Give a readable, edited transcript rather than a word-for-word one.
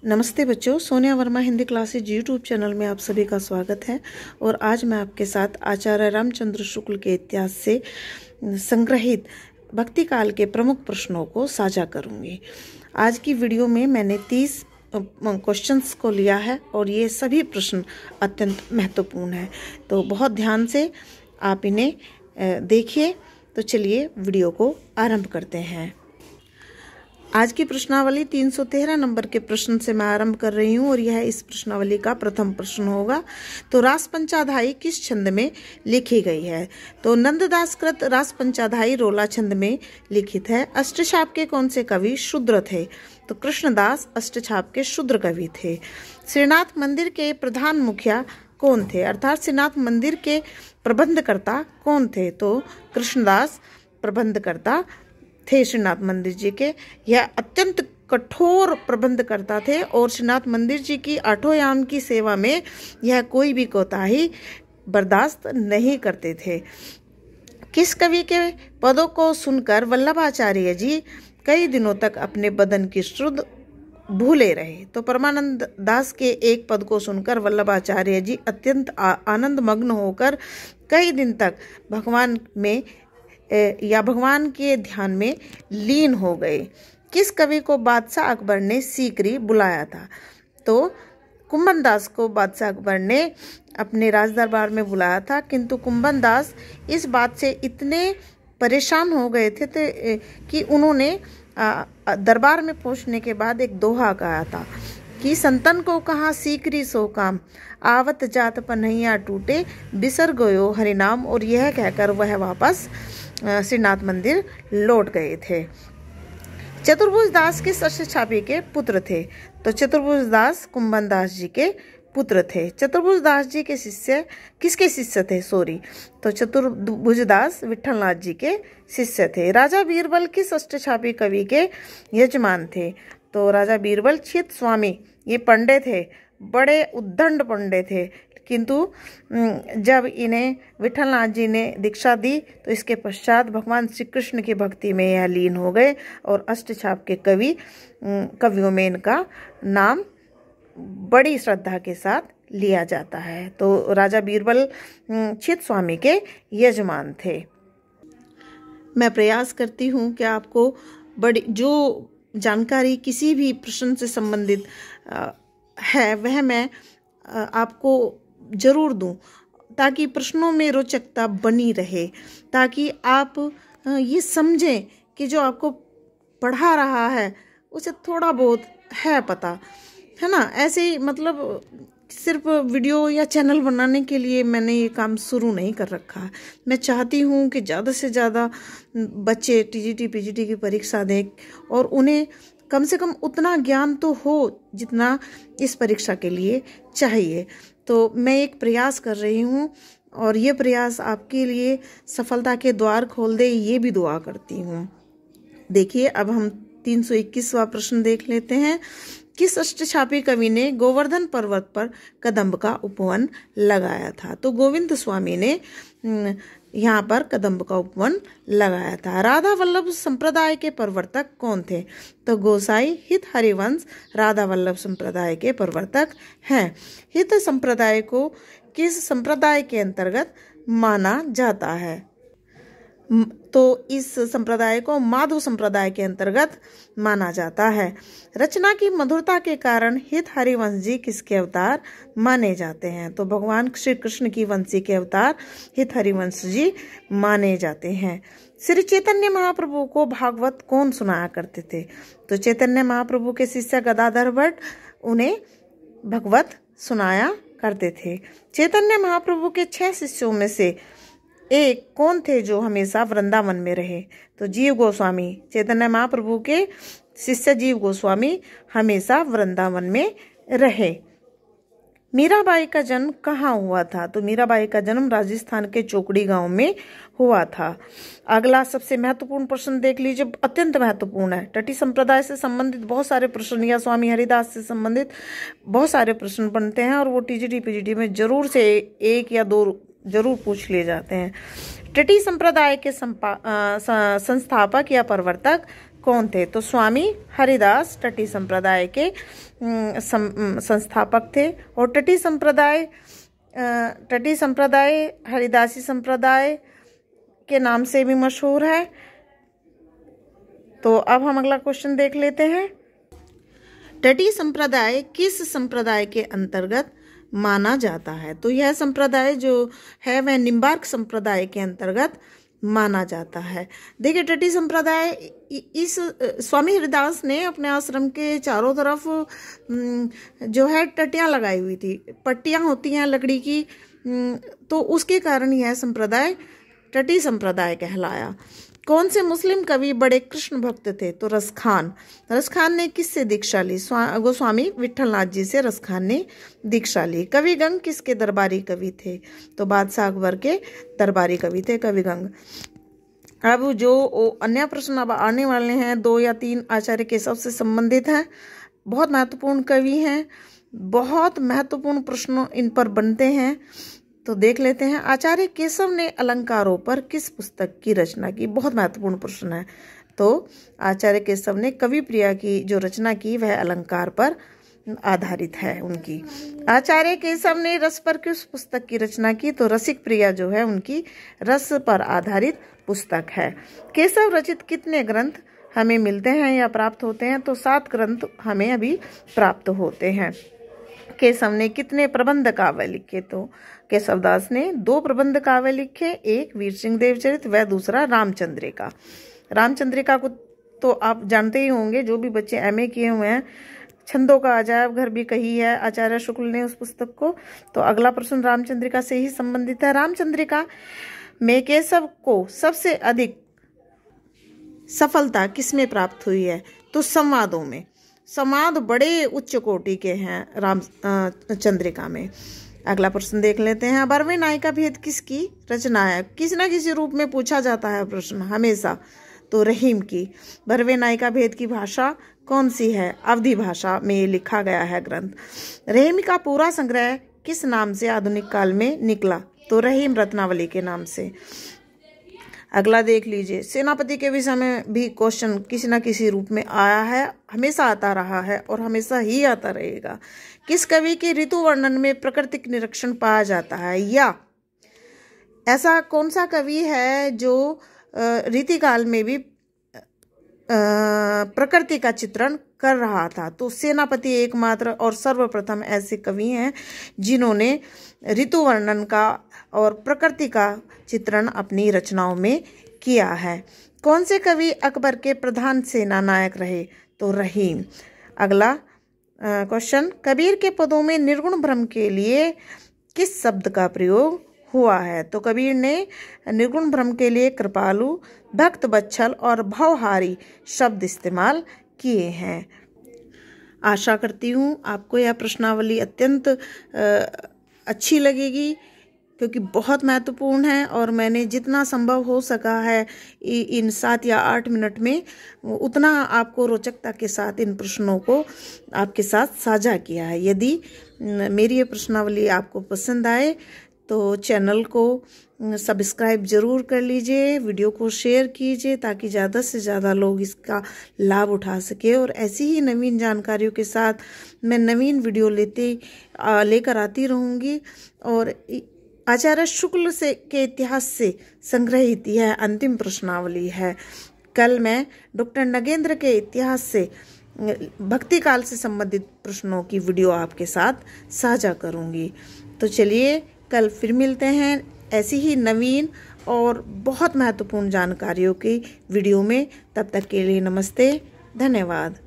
नमस्ते बच्चों, Sonia Verma Hindi classes YouTube channel में आप सभी का स्वागत है। और आज मैं आपके साथ आचार्य रामचंद्र शुक्ल के इतिहास से संग्रहित भक्ति काल के प्रमुख प्रश्नों को साझा करूंगी। आज की वीडियो में मैंने 30 क्वेश्चंस को लिया है और ये सभी प्रश्न अत्यंत महत्वपूर्ण हैं, तो बहुत ध्यान से आप इन्हें देखिए। तो चलिए वीडियो को आरंभ करते हैं। आज की प्रश्नावली 313 नंबर के प्रश्न से मैं आरंभ कर रही हूँ और यह इस प्रश्नावली का प्रथम प्रश्न होगा। तो रास पंचाधाई किस छंद में लिखी गई है? तो नंददास कृत रास पंचाधाई रोला छंद में लिखित है। अष्टछाप के कौन से कवि शूद्र थे? तो कृष्णदास अष्टछाप के शूद्र कवि थे। श्रीनाथ मंदिर के प्रधान मुखिया कौन थे? अर्थात श्रीनाथ मंदिर के प्रबंधकर्ता कौन थे? तो कृष्णदास प्रबंधकर्ता थे श्रीनाथ मंदिर जी के। यह अत्यंत कठोर प्रबंधकर्ता थे और श्रीनाथ मंदिर जी की 8 याम की सेवा में यह कोई भी कोताही बर्दाश्त नहीं करते थे। किस कवि के पदों को सुनकर वल्लभाचार्य जी कई दिनों तक अपने बदन की शुद्ध भूले रहे? तो परमानंद दास के एक पद को सुनकर वल्लभाचार्य जी अत्यंत आनंद मग्न होकर कई दिन तक भगवान के ध्यान में लीन हो गए। किस कवि को बादशाह अकबर ने सीकरी बुलाया था? तो कुंभन दास को बादशाह अकबर ने अपने राज दरबार में बुलाया था, किंतु कुंभन दास इस बात से इतने परेशान हो गए थे कि उन्होंने दरबार में पहुंचने के बाद एक दोहा कहा था कि संतन को कहाँ सीकरी सो काम, आवत जात पनैया टूटे, बिसर गयो हरिनाम। और यह कहकर वह वापस श्रीनाथ मंदिर लौट गए थे। चतुर्भुज दास किस अष्टछापी के पुत्र थे? तो चतुर्भुज दास कुंभन दास जी के पुत्र थे। चतुर्भुज दास जी के शिष्य किसके शिष्य थे? तो चतुर्भुज दास विठलनाथ जी के शिष्य थे। राजा बीरबल किस अष्टछापी कवि के यजमान थे? तो राजा बीरबल चित स्वामी ये पंडे थे, बड़े उद्दंड पंडे थे, किंतु जब इन्हें विठलनाथ जी ने दीक्षा दी तो इसके पश्चात भगवान श्री कृष्ण की भक्ति में यह लीन हो गए और अष्टछाप के कवियों में इनका नाम बड़ी श्रद्धा के साथ लिया जाता है। तो राजा बीरबल चित स्वामी के यजमान थे। मैं प्रयास करती हूँ कि आपको बड़ी जो जानकारी किसी भी प्रश्न से संबंधित है वह मैं आपको जरूर दूं, ताकि प्रश्नों में रोचकता बनी रहे, ताकि आप ये समझें कि जो आपको पढ़ा रहा है उसे थोड़ा बहुत है पता, है ना। ऐसे ही मतलब सिर्फ वीडियो या चैनल बनाने के लिए मैंने ये काम शुरू नहीं कर रखा है। मैं चाहती हूँ कि ज़्यादा से ज़्यादा बच्चे टीजीटी पीजीटी की परीक्षा दें और उन्हें कम से कम उतना ज्ञान तो हो जितना इस परीक्षा के लिए चाहिए। तो मैं एक प्रयास कर रही हूँ और ये प्रयास आपके लिए सफलता के द्वार खोल दे, ये भी दुआ करती हूँ। देखिए अब हम 321वां प्रश्न देख लेते हैं। किस अष्टछापी कवि ने गोवर्धन पर्वत पर कदम्ब का उपवन लगाया था? तो गोविंद स्वामी ने यहाँ पर कदम्ब का उपवन लगाया था। राधा वल्लभ संप्रदाय के प्रवर्तक कौन थे? तो गोसाई हित हरिवंश राधा वल्लभ संप्रदाय के प्रवर्तक हैं। हित संप्रदाय को किस संप्रदाय के अंतर्गत माना जाता है? तो इस संप्रदाय को माधव संप्रदाय के अंतर्गत माना जाता है। रचना की मधुरता के कारण हित हरिवंश जी किसके अवतार माने जाते हैं? तो भगवान श्री कृष्ण की वंशी के अवतार हित हरिवंश जी माने जाते हैं। श्री चैतन्य महाप्रभु को भागवत कौन सुनाया करते थे? तो चैतन्य महाप्रभु के शिष्य गदाधर भट्ट उन्हें भगवत सुनाया करते थे। चैतन्य महाप्रभु के 6 शिष्यों में से एक कौन थे जो हमेशा वृंदावन में रहे? तो जीव गोस्वामी। चैतन्य महाप्रभु के शिष्य जीव गोस्वामी हमेशा वृंदावन में रहे। मीराबाई का जन्म कहाँ हुआ था? तो मीराबाई का जन्म राजस्थान के चौकड़ी गांव में हुआ था। अगला सबसे महत्वपूर्ण प्रश्न देख लीजिए, अत्यंत महत्वपूर्ण है। टटी संप्रदाय से संबंधित बहुत सारे प्रश्न या स्वामी हरिदास से संबंधित बहुत सारे प्रश्न बनते हैं और वो टीजीटी पीजीटी में जरूर से 1 या 2 जरूर पूछ लिए जाते हैं। टटी संप्रदाय के संस्थापक या प्रवर्तक कौन थे? तो स्वामी हरिदास टटी संप्रदाय के संस्थापक थे। और टटी संप्रदाय हरिदासी संप्रदाय के नाम से भी मशहूर है। तो अब हम अगला क्वेश्चन देख लेते हैं। टटी संप्रदाय किस संप्रदाय के अंतर्गत माना जाता है? तो यह संप्रदाय जो है वह निम्बार्क संप्रदाय के अंतर्गत माना जाता है। देखिए, टटी संप्रदाय, इस स्वामी हरिदास ने अपने आश्रम के चारों तरफ जो है टटियां लगाई हुई थी, पट्टियां होती हैं लकड़ी की, तो उसके कारण यह संप्रदाय टटी संप्रदाय कहलाया। कौन से मुस्लिम कवि बड़े कृष्ण भक्त थे? तो रसखान। रसखान ने किससे दीक्षा ली? गोस्वामी विठलनाथ जी से रसखान ने दीक्षा ली। कविगंग किसके दरबारी कवि थे? तो बादशाह अकबर के दरबारी कवि थे कविगंग। अब जो अन्य प्रश्न अब आने वाले हैं, 2 या 3 आचार्य केशव से संबंधित हैं। बहुत महत्वपूर्ण कवि हैं, बहुत महत्वपूर्ण प्रश्न इन पर बनते हैं। तो देख लेते हैं। आचार्य केशव ने अलंकारों पर किस पुस्तक की रचना की? बहुत महत्वपूर्ण प्रश्न है। तो आचार्य केशव ने कवि प्रिया की जो रचना की वह अलंकार पर आधारित है उनकी। आचार्य केशव ने रस पर किस पुस्तक की रचना की? तो रसिक प्रिया जो है उनकी रस पर आधारित पुस्तक है। केशव रचित कितने ग्रंथ हमें मिलते हैं या प्राप्त होते हैं? तो 7 ग्रंथ हमें अभी प्राप्त होते हैं। केशव ने कितने प्रबंध काव्य लिखे? तो केशवदास ने 2 प्रबंध काव्य लिखे, एक वीर सिंह देवचरित व दूसरा रामचंद्रिका। रामचंद्रिका को तो आप जानते ही होंगे, जो भी बच्चे MA किए हुए हैं। छंदों का अजायब घर भी कही है आचार्य शुक्ल ने उस पुस्तक को। तो अगला प्रश्न रामचंद्रिका से ही संबंधित है। रामचंद्रिका में केशव को सबसे अधिक सफलता किसमें प्राप्त हुई है? तो संवादों में। संवाद बड़े उच्च कोटि के हैं रामचंद्रिका में। अगला प्रश्न देख लेते हैं। 12वें नायिका भेद किसकी रचना है? किसी न किसी रूप में पूछा जाता है प्रश्न हमेशा। तो रहीम की। 12वें नायिका भेद की भाषा कौन सी है? अवधी भाषा में लिखा गया है ग्रंथ। रहीम का पूरा संग्रह किस नाम से आधुनिक काल में निकला? तो रहीम रत्नावली के नाम से। अगला देख लीजिए। सेनापति के विषय में भी क्वेश्चन किसी न किसी रूप में आया है, हमेशा आता रहा है और हमेशा ही आता रहेगा। किस कवि के ऋतु वर्णन में प्राकृतिक निरीक्षण पाया जाता है? या ऐसा कौन सा कवि है जो रीतिकाल में भी प्रकृति का चित्रण कर रहा था? तो सेनापति एकमात्र और सर्वप्रथम ऐसे कवि हैं जिन्होंने ऋतु वर्णन का और प्रकृति का चित्रण अपनी रचनाओं में किया है। कौन से कवि अकबर के प्रधान सेना नायक रहे? तो रहीम। अगला क्वेश्चन। कबीर के पदों में निर्गुण भ्रम के लिए किस शब्द का प्रयोग हुआ है? तो कबीर ने निर्गुण भ्रम के लिए कृपालु, भक्त बत्सल और भवहारी शब्द इस्तेमाल किए हैं। आशा करती हूँ आपको यह प्रश्नावली अत्यंत अच्छी लगेगी, क्योंकि बहुत महत्वपूर्ण है और मैंने जितना संभव हो सका है इन 7 या 8 मिनट में उतना आपको रोचकता के साथ इन प्रश्नों को आपके साथ साझा किया है। यदि मेरी ये प्रश्नावली आपको पसंद आए तो चैनल को सब्सक्राइब जरूर कर लीजिए, वीडियो को शेयर कीजिए ताकि ज़्यादा से ज़्यादा लोग इसका लाभ उठा सके। और ऐसी ही नवीन जानकारियों के साथ मैं नवीन वीडियो लेकर आती रहूँगी। और आचार्य शुक्ल के इतिहास से संग्रहित यह अंतिम प्रश्नावली है। कल मैं डॉक्टर नगेंद्र के इतिहास से भक्ति काल से संबंधित प्रश्नों की वीडियो आपके साथ साझा करूंगी। तो चलिए कल फिर मिलते हैं ऐसी ही नवीन और बहुत महत्वपूर्ण जानकारियों की वीडियो में। तब तक के लिए नमस्ते, धन्यवाद।